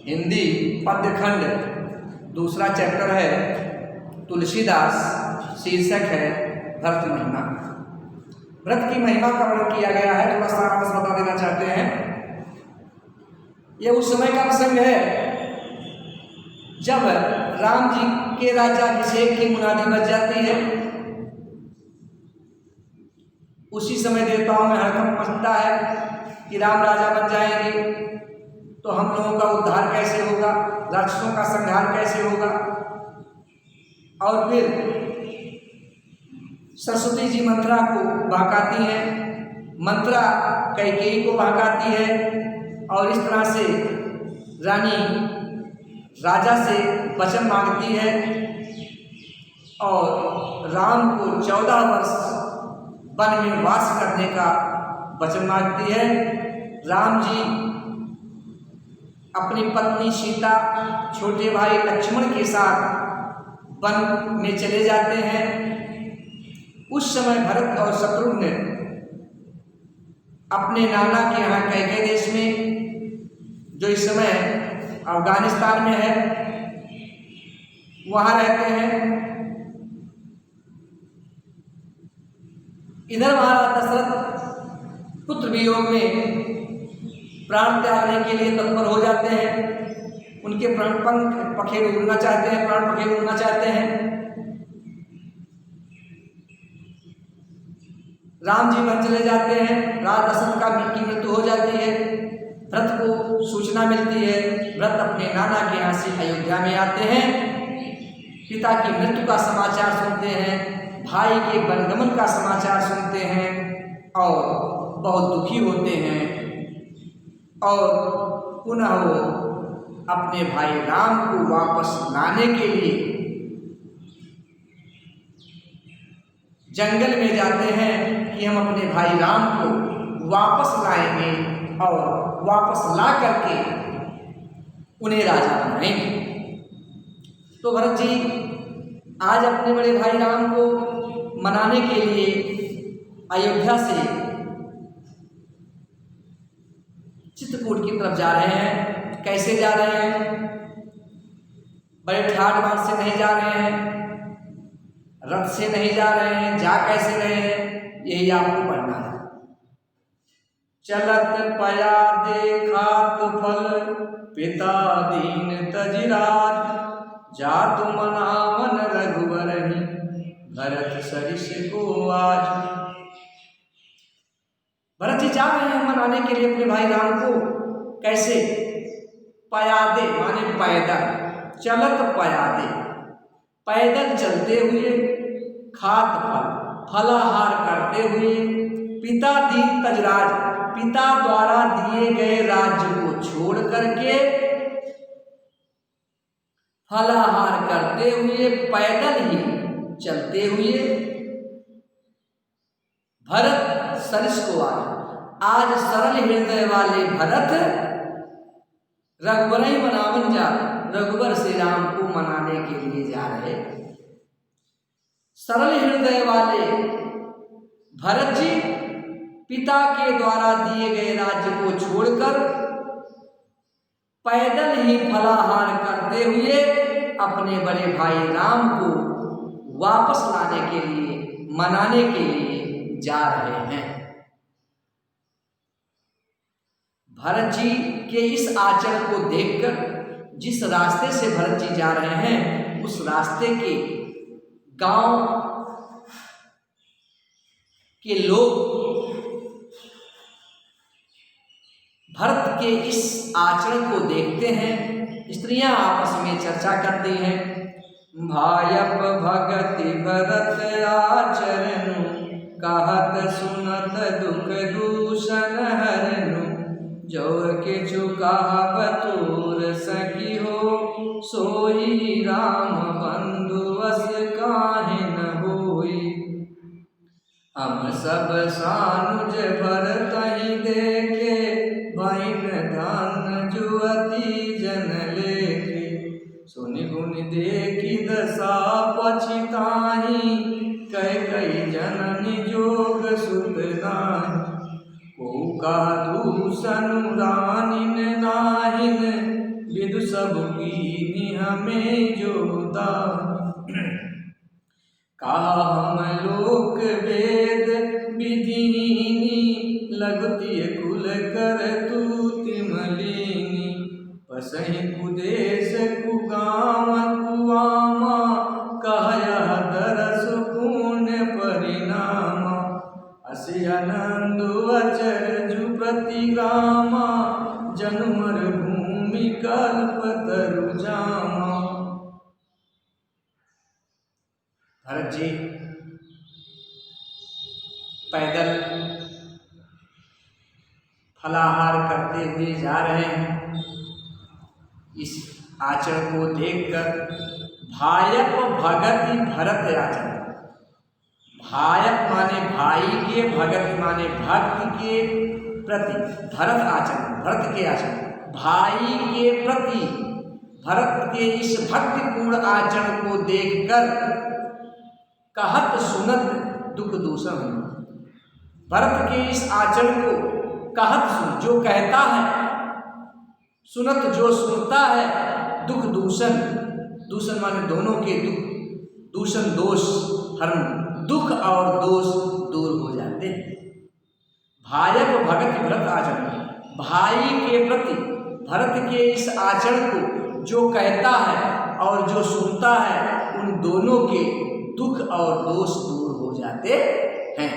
हिंदी पद्य खंड, दूसरा चैप्टर है तुलसीदास, शीर्षक है भरत महिमा। भरत की महिमा का वर्णन किया गया है। थोड़ा सारांश बता देना चाहते हैं। यह उस समय का प्रसंग है जब राम जी के राज्याभिषेक की मुनादी बज जाती है। उसी समय देवताओं में हड़कंप मचता है कि राम राजा बन जाएंगे तो हम लोगों का उद्धार कैसे होगा, राक्षसों का संहार कैसे होगा। और फिर सरस्वती जी मंत्रा को बहकाती हैं, मंत्रा कैकेयी को बहकाती है और इस तरह से रानी राजा से वचन मांगती है और राम को 14 वर्ष वन में वास करने का वचन मांगती है। राम जी अपनी पत्नी सीता, छोटे भाई लक्ष्मण के साथ वन में चले जाते हैं। उस समय भरत और शत्रुघ्न अपने नाना के यहाँ कैकेयी देश में, जो इस समय अफगानिस्तान में है, वहाँ रहते हैं। इधर महाराज दशरथ पुत्र वियोग में प्राण त्यागने के लिए तत्पर हो जाते हैं। उनके प्राण पखेरु उड़ना चाहते हैं, प्राण पखेरु उड़ना चाहते हैं। राम जी वन चले जाते हैं। राजा दशरथ की मृत्यु हो जाती है। भरत को सूचना मिलती है। भरत अपने नाना के यहाँ से अयोध्या में आते हैं। पिता की मृत्यु का समाचार सुनते हैं, भाई के वनगमन का समाचार सुनते हैं और बहुत दुखी होते हैं और पुनः वो अपने भाई राम को वापस लाने के लिए जंगल में जाते हैं कि हम अपने भाई राम को वापस लाएंगे और वापस ला करके उन्हें राजा बनाएंगे। तो भरत जी आज अपने बड़े भाई राम को मनाने के लिए अयोध्या से चित्रकूट की तरफ जा रहे हैं। कैसे जा रहे हैं? बड़े ठाट बाट से नहीं जा रहे हैं, रथ से नहीं जा रहे हैं। जा कैसे रहे हैं यही आपको पढ़ना है। चलत पया देखात फल, पिता दीन तजिराज, जातु मनावन रघुवरहि, भरत सरिस को आज। भरत जी जा रहे हैं मनाने के लिए अपने भाई राम को। कैसे? पयादे माने पैदल, चलत पयादे, पैदल चलते हुए, खात फल, फलाहार करते हुए, पिता दीन तजराज, पिता द्वारा दिए गए राज्य को छोड़ करके फलाहार करते हुए, पैदल ही चलते हुए भरत सरिस को आज सरल हृदय वाले भरत रघुवरहि मनावन जा, रघुवर श्री राम को मनाने के लिए जा रहे। सरल हृदय वाले भरत जी पिता के द्वारा दिए गए राज्य को छोड़कर पैदल ही फलाहार करते हुए अपने बड़े भाई राम को वापस लाने के लिए, मनाने के लिए जा रहे हैं। भरत जी के इस आचरण को देखकर, जिस रास्ते से भरत जी जा रहे हैं, उस रास्ते के गांव के लोग भरत के इस आचरण को देखते हैं। स्त्रियां आपस में चर्चा करती हैं। भायप भगति भरत आचरणु, कहत सुनत दुख दूषण हरनु, जो के चुका बतूर सखी हो, सोई राम बंधु अस काहे न होई। हम सब सानुज भरत ही देखे, बहिन धान जुअती जन लेके, सुनि गुनि देखी दशा पछिताही, कई जननी जोग सुत नाही। को का दूषण रानिन नाहिन, विदुष सब कीनी हमें जोदा। कहा हम लोक वेद विधिनी, लगती कुल कर तू तिमलिनी। पसहि कुदेश कुगाम कुआमा, कहया दरस पुण्य परिणाम। असी आनंद अचरजु प्रतिगामा, जनुमर भूमि कल्प तरु जामा। भरत जी पैदल फलाहार करते हुए जा रहे हैं। इस आचरण को देखकर भायप भगति भरत आचरण, भायप माने भाई के, भगत माने भक्त के प्रति, भरत आचरण, भरत के आचरण, भाई के प्रति भरत के इस भक्तिपूर्ण आचरण को देखकर कहत सुनत दुख दूषण। भरत के इस आचरण को कहत सुन, जो कहता है, सुनत जो सुनता है, दुख दूषण, दूषण माने दोनों के दुख, दूषण दोष हरण, दुख और दोष दूर हो जाते हैं। भायप भगत भरत आचरण, भाई के प्रति भरत के इस आचरण को जो कहता है और जो सुनता है, उन दोनों के दुख और दोष दूर हो जाते हैं।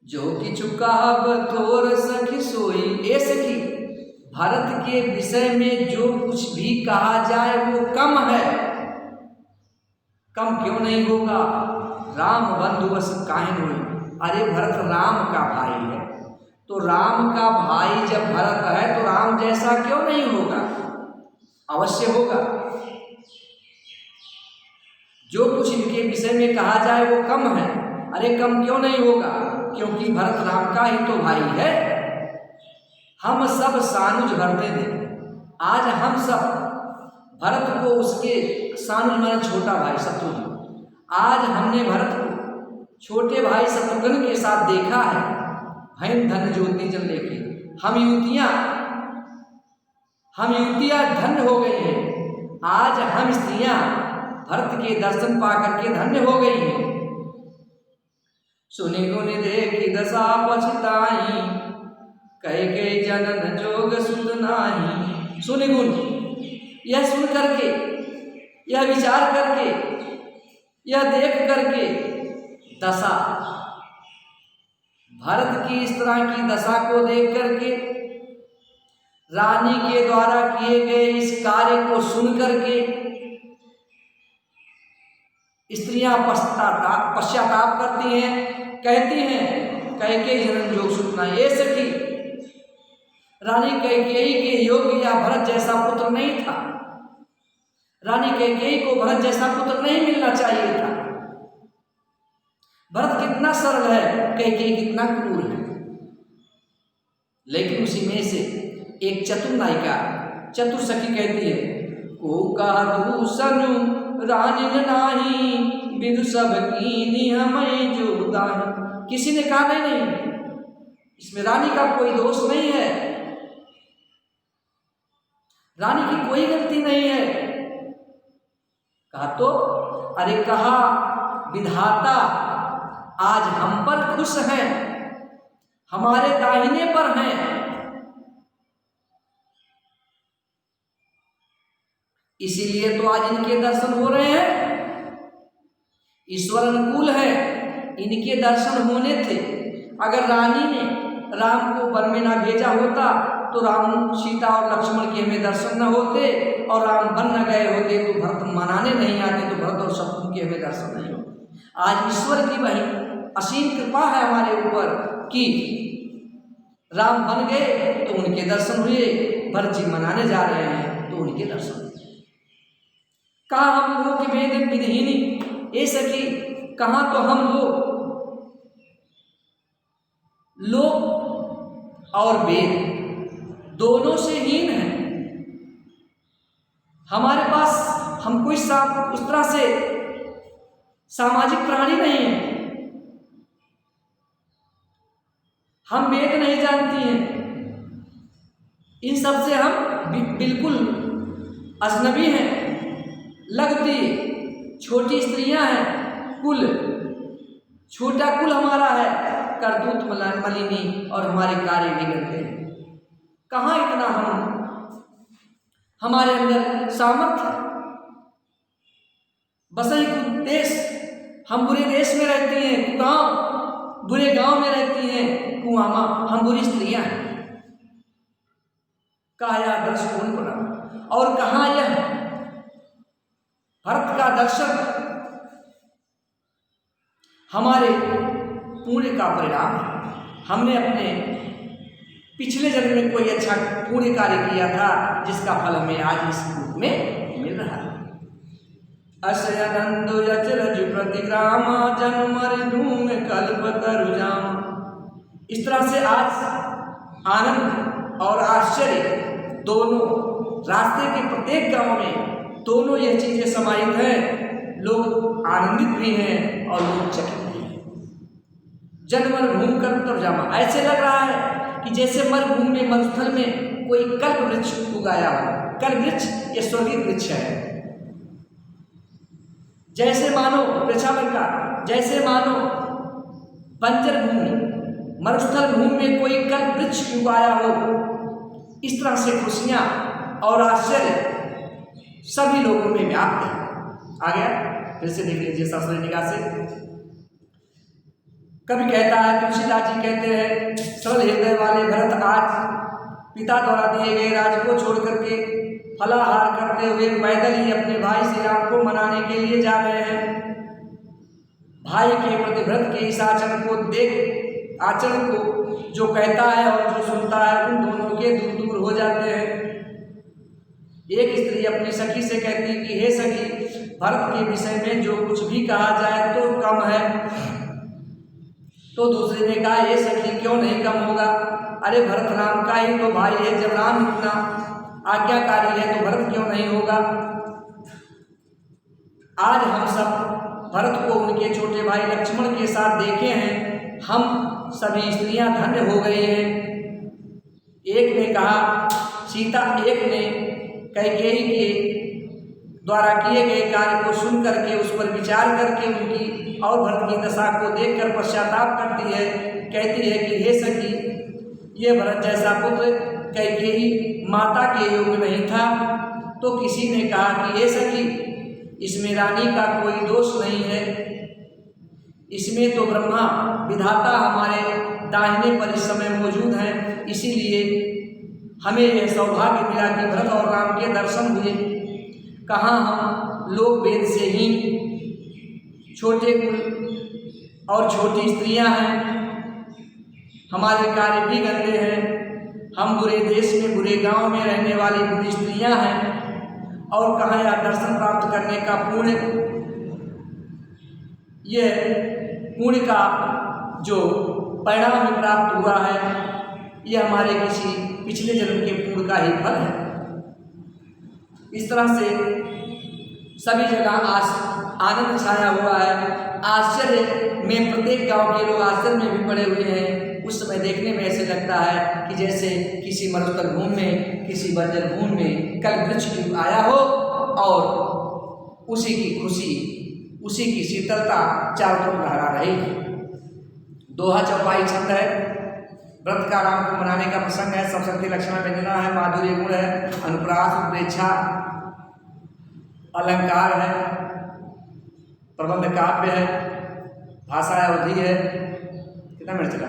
जो किछु कहब तोर सखी सोई, ए सखी, भरत के विषय में जो कुछ भी कहा जाए वो कम है। कम क्यों नहीं होगा? राम बंधु बस काहिन हुई। अरे भरत राम का भाई है, तो राम का भाई जब भरत है तो राम जैसा क्यों नहीं होगा? अवश्य होगा। जो कुछ इनके विषय में कहा जाए वो कम है। अरे कम क्यों नहीं होगा? क्योंकि भरत राम का ही तो भाई है। हम सब सानुज भरते थे, आज हम सब भरत को उसके सानुज माने छोटा भाई शत्रुघ्न, आज हमने भरत को छोटे भाई शत्रुघ्न के साथ देखा है। भैन धन ज्योति जन लेके हम युवतियां धन्य हो गई हैं। आज हम स्त्रियां भरत के दर्शन पाकर के धन्य हो गई हैं। सुनि गुनि देखी दशा पछताई, कई जनन जोग सुध नाही। सुनि गुण, यह सुन करके, यह विचार करके, यह देख करके दशा, भरत की इस तरह की दशा को देख करके, रानी के द्वारा किए गए इस कार्य को सुन करके स्त्रियां पश्चाताप करती हैं, कहती हैं कैकेयी जनन जोग सुध नाही। ये सखी, रानी कैकेयी के योग्य या भरत जैसा पुत्र नहीं था। रानी कैकेयी को भरत जैसा पुत्र नहीं मिलना चाहिए था। भरत कितना सरल है, कैकेयी कितना क्रूर है। लेकिन उसी में से एक चतुर नायिका, चतुर सखी कहती है, को कहा दूसनु रानी नाही, विदु सब कीनी हमें जोदाही। किसी ने कहा नहीं, इसमें रानी का कोई दोष नहीं है, रानी की कोई गलती नहीं है। कहा तो, अरे कहा विधाता आज हम पर खुश हैं, हमारे दाहिने पर हैं। इसीलिए तो आज इनके दर्शन हो रहे हैं। ईश्वर अनुकूल है, इनके दर्शन होने थे। अगर रानी ने राम को वन में ना भेजा होता तो राम, सीता और लक्ष्मण के हमें दर्शन न होते, और राम वन न गए होते तो भरत मनाने नहीं आते, तो भरत और शत्रुघ्न के हमें दर्शन नहीं होते। आज ईश्वर की वही असीम कृपा है हमारे ऊपर कि राम बन गए तो उनके दर्शन हुए, भरत जी मनाने जा रहे हैं तो उनके दर्शन हुए। कहा हम लोग वेद विधिनी, ए सखी, कहाँ तो हम लोक और वेद दोनों से हीन हैं। हमारे पास, हम कोई उस तरह से सामाजिक प्राणी नहीं है। हम वेद नहीं जानती हैं, इन सब से हम बिल्कुल अजनबी हैं, लगती छोटी स्त्रियां हैं, कुल छोटा कुल हमारा है, करतूत मलिनी और हमारे कार्य भी गंदे हैं। कहाँ इतना हमारे अंदर सामर्थ्य, बसई देश, हम बुरे देश में रहती हैं, गांव बुरे गांव में रहती हैं, कुआमा हम बुरी स्त्रियां हैं। कहा यह आदर्श कौन बना, और कहाँ यह भरत का दर्शन हमारे पुण्य का परिणाम है। हमने अपने पिछले जन्म में कोई अच्छा पुण्य कार्य किया था, जिसका फल हमें आज इस रूप में मिल रहा है। अशयनंदो यचरज प्रतिग्राम जन्मर धूम कल्पतरुजाम। इस तरह से आज आनंद और आश्चर्य दोनों, रास्ते के प्रत्येक गांव में दोनों ये चीजें समाहित हैं। लोग आनंदित भी हैं और लोग चकित भी हैं। जनमर भूमि कल्पतरुजाम, ऐसे लग रहा है कि जैसे मरुभूमि में, मरुस्थल में कोई कल्प वृक्ष उगाया हो। कल्प वृक्ष ये स्वर्गीय वृक्ष है। जैसे मानो वृक्षावन का, जैसे मानो बंजर भूमि, मरुस्थल भूमि में कोई कल्प वृक्ष उगाया हो। इस तरह से खुशियां और आश्चर्य सभी लोगों में व्याप्त है। आ गया, फिर से देख लीजिए शास्त्रीय निगाह से। कभी कहता है, तुलसीदास जी कहते हैं, सरल हृदय वाले भरत आज पिता द्वारा दिए गए राज्य को छोड़ करके फलाहार करते हुए पैदल ही अपने भाई श्री राम को मनाने के लिए जा रहे हैं। भाई के प्रति भरत के इस आचरण को देख, आचरण को जो कहता है और जो सुनता है, उन दोनों के दूर दूर हो जाते हैं। एक स्त्री अपनी सखी से कहती कि हे सखी, भरत के विषय में जो कुछ भी कहा जाए तो कम है। तो दूसरे ने कहा, हे सखी क्यों नहीं कम होगा, अरे भरत राम का ही तो भाई है, जब राम इतना आज्ञाकारी है तो भरत क्यों नहीं होगा। आज हम सब भरत को उनके छोटे भाई लक्ष्मण के साथ देखे हैं, हम सभी स्त्रियां धन्य हो गई हैं। एक ने कहा सीता, एक ने कैकेयी के द्वारा किए गए कार्य को सुन करके, उस पर विचार करके उनकी और भरत की दशा को देखकर पश्चाताप करती है। कहती है कि हे सखी, ये भरत जैसा पुत्र कैकेयी माता के योग्य नहीं था। तो किसी ने कहा कि हे सखी, इसमें रानी का कोई दोष नहीं है, इसमें तो ब्रह्मा विधाता हमारे दाहिने पर इस समय मौजूद हैं, इसीलिए हमें यह सौभाग्य मिला कि भरत और राम के दर्शन हुए। कहाँ हम लोग वेद से ही छोटे कुल और छोटी स्त्रियां हैं, हमारे कार्य भी गंदे हैं, हम बुरे देश में, बुरे गांव में रहने वाली बुरी स्त्रियां हैं, और कहाँ यह दर्शन प्राप्त करने का पुण्य, यह पुण्य का जो परिणाम हमें प्राप्त हुआ है, यह हमारे किसी पिछले जन्म के पुण्य का ही फल है। इस तरह से सभी जगह आनंद छाया हुआ है। आश्चर्य में प्रत्येक गांव के लोग आश्चर्य में भी पड़े हुए हैं। उस समय देखने में ऐसे लगता है कि जैसे किसी मरुस्थल भूमि में, किसी बंजर भूमि में कल्प वृक्ष आया हो और उसी की खुशी, उसी की शीतलता चारों तरफ लहरा रही है। दोहा चौपाई छंद है, व्रत का राम को मनाने का प्रसंग है, सब शक्ति लक्षण व्यंजना है, माधुर्य गुण है, अनुप्रास उत्प्रेक्षा अलंकार है, प्रबंध काव्य है, भाषा अवधि है। कितना मिनट चला?